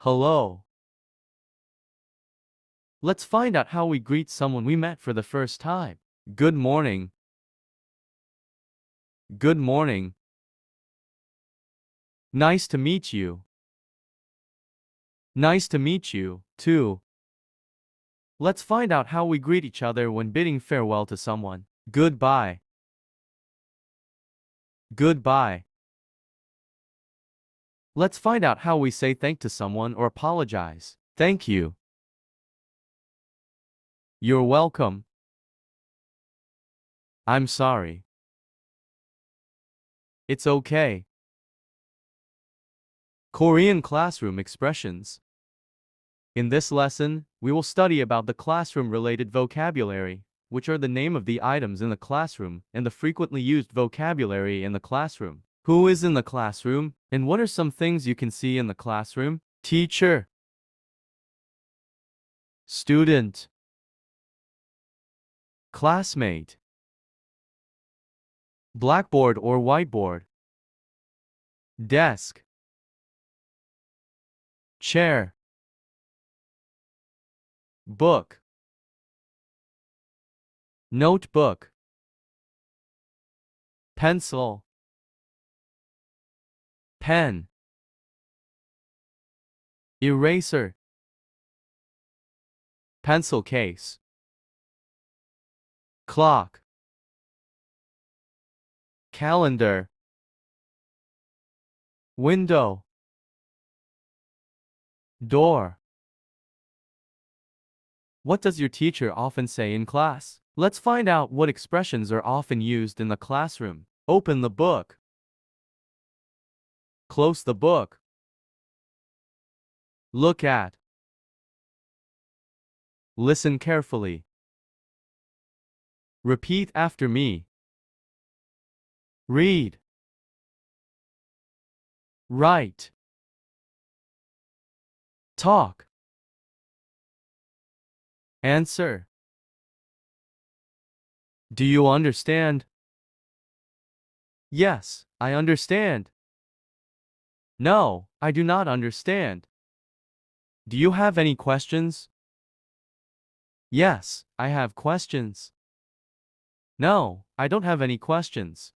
Hello. Let's find out how we greet someone we met for the first time. Good morning. Good morning. Nice to meet you. Nice to meet you, too. Let's find out how we greet each other when bidding farewell to someone. Goodbye. Goodbye. Let's find out how we say thank to someone or apologize. Thank you. You're welcome. I'm sorry. It's okay. Korean classroom expressions. In this lesson, we will study about the classroom-related vocabulary, which are the name of the items in the classroom and the frequently used vocabulary in the classroom. Who is in the classroom, and what are some things you can see in the classroom? Teacher, student, classmate, blackboard or whiteboard, desk, chair, book, notebook, pencil, pen, eraser, pencil case, clock, calendar, window, door. What does your teacher often say in class? Let's find out what expressions are often used in the classroom. Open the book. Close the book. Look at. Listen carefully. Repeat after me. Read. Write. Talk. Answer. Do you understand? Yes, I understand. No, I do not understand. Do you have any questions? Yes, I have questions. No, I don't have any questions.